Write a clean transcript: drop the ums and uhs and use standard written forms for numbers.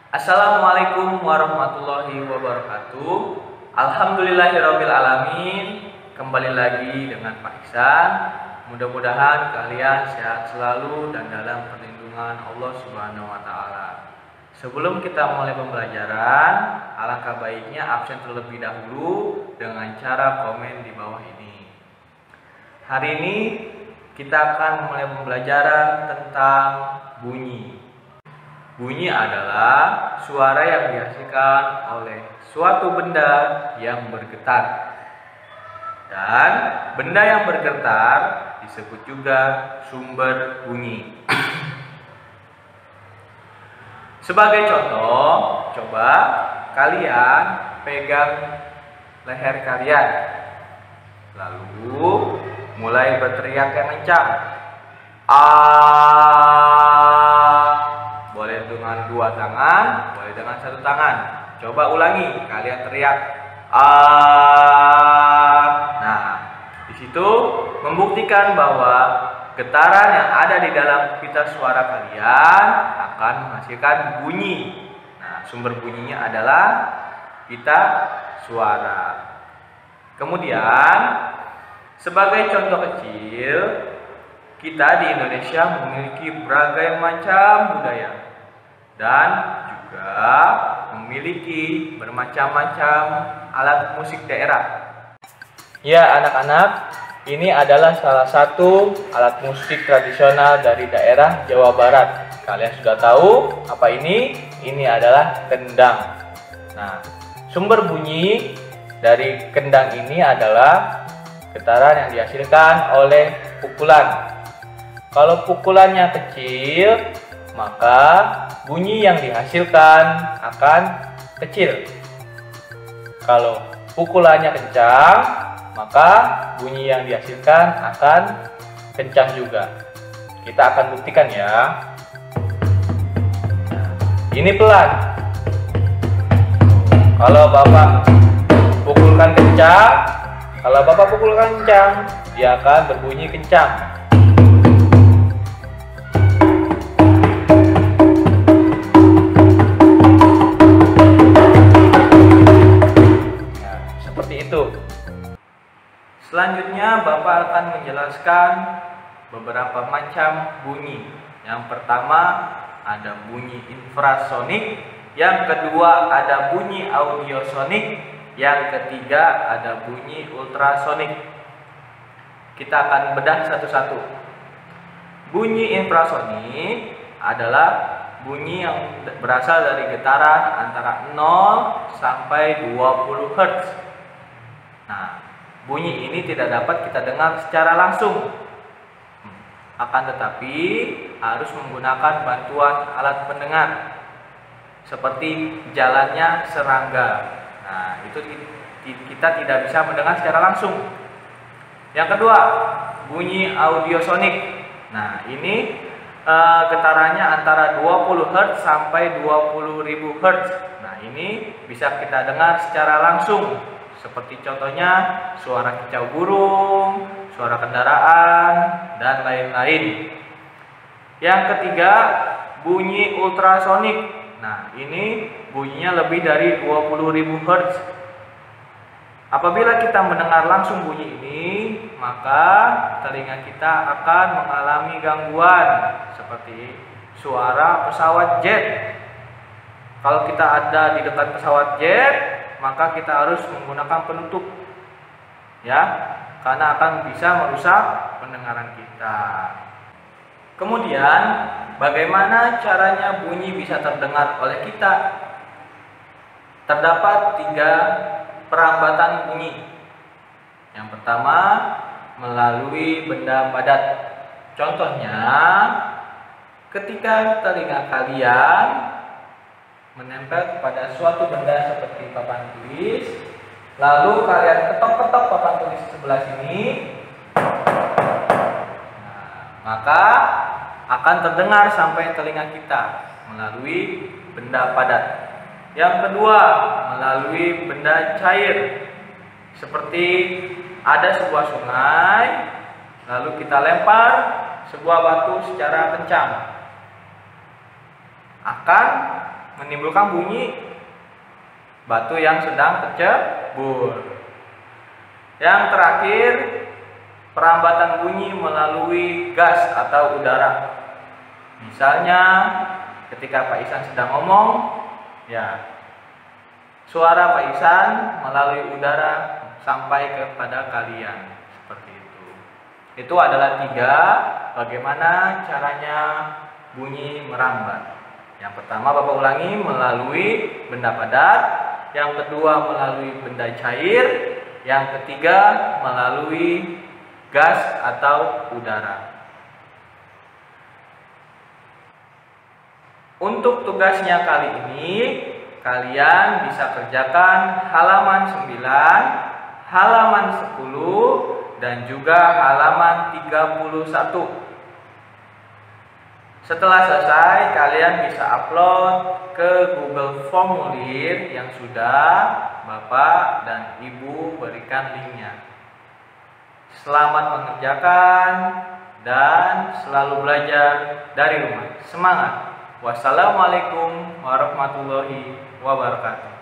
Assalamualaikum warahmatullahi wabarakatuh. Alhamdulillahirabbil alamin. Kembali lagi dengan Pak Ihsan. Mudah-mudahan kalian sehat selalu dan dalam perlindungan Allah Subhanahu wa taala. Sebelum kita mulai pembelajaran, alangkah baiknya absen terlebih dahulu dengan cara komen di bawah ini. Hari ini kita akan mulai pembelajaran tentang bunyi. Bunyi adalah suara yang dihasilkan oleh suatu benda yang bergetar. Dan benda yang bergetar disebut juga sumber bunyi. Sebagai contoh, coba kalian pegang leher kalian. Lalu mulai berteriak yang kencang. Boleh dengan dua tangan, boleh dengan satu tangan. Coba ulangi, kalian teriak Nah, di situ membuktikan bahwa getaran yang ada di dalam pita suara kalian akan menghasilkan bunyi. Nah, sumber bunyinya adalah pita suara. Kemudian, sebagai contoh kecil, kita di Indonesia memiliki berbagai macam budaya dan juga memiliki bermacam-macam alat musik daerah. Ya anak-anak, ini adalah salah satu alat musik tradisional dari daerah Jawa Barat. Kalian sudah tahu apa ini? Ini adalah kendang. Nah, sumber bunyi dari kendang ini adalah getaran yang dihasilkan oleh pukulan. Kalau pukulannya kecil, maka bunyi yang dihasilkan akan kecil. Kalau pukulannya kencang, maka bunyi yang dihasilkan akan kencang juga. Kita akan buktikan ya. Ini pelan. Kalau Bapak pukulkan kencang, dia akan berbunyi kencang. Selanjutnya Bapak akan menjelaskan beberapa macam bunyi. Yang pertama ada bunyi infrasonik, yang kedua ada bunyi audiosonik, yang ketiga ada bunyi ultrasonik. Kita akan bedah satu-satu. Bunyi infrasonik adalah bunyi yang berasal dari getaran antara 0 sampai 20 Hz. Nah, bunyi ini tidak dapat kita dengar secara langsung. Akan tetapi harus menggunakan bantuan alat pendengar seperti jalannya serangga. Nah, itu kita tidak bisa mendengar secara langsung. Yang kedua, bunyi audiosonik. Nah, ini getarannya antara 20 Hz sampai 20.000 Hz. Nah, ini bisa kita dengar secara langsung. Seperti contohnya suara kicau burung, suara kendaraan, dan lain-lain. Yang ketiga, bunyi ultrasonik. Nah, ini bunyinya lebih dari 20.000 Hz. Apabila kita mendengar langsung bunyi ini, maka telinga kita akan mengalami gangguan seperti suara pesawat jet. Kalau kita ada di dekat pesawat jet, maka kita harus menggunakan penutup, ya, karena akan bisa merusak pendengaran kita. Kemudian, bagaimana caranya bunyi bisa terdengar oleh kita? Terdapat 3 perambatan bunyi. Yang pertama, melalui benda padat. Contohnya, ketika telinga kalian menempel pada suatu benda seperti papan tulis, lalu kalian ketok-ketok papan tulis sebelah sini, maka akan terdengar sampai telinga kita melalui benda padat. Yang kedua, melalui benda cair, seperti ada sebuah sungai, lalu kita lempar sebuah batu secara kencang, akan menimbulkan bunyi batu yang sedang tercebur. Yang terakhir, perambatan bunyi melalui gas atau udara. Misalnya ketika Pak Ihsan sedang ngomong, ya suara Pak Ihsan melalui udara sampai kepada kalian, seperti itu. Itu adalah 3 bagaimana caranya bunyi merambat. Yang pertama Bapak ulangi, melalui benda padat. Yang kedua melalui benda cair. Yang ketiga melalui gas atau udara. Untuk tugasnya kali ini, kalian bisa kerjakan halaman 9, halaman 10, dan juga halaman 31. Setelah selesai, kalian bisa upload ke Google Formulir yang sudah Bapak dan Ibu berikan linknya. Selamat mengerjakan dan selalu belajar dari rumah. Semangat! Wassalamualaikum warahmatullahi wabarakatuh.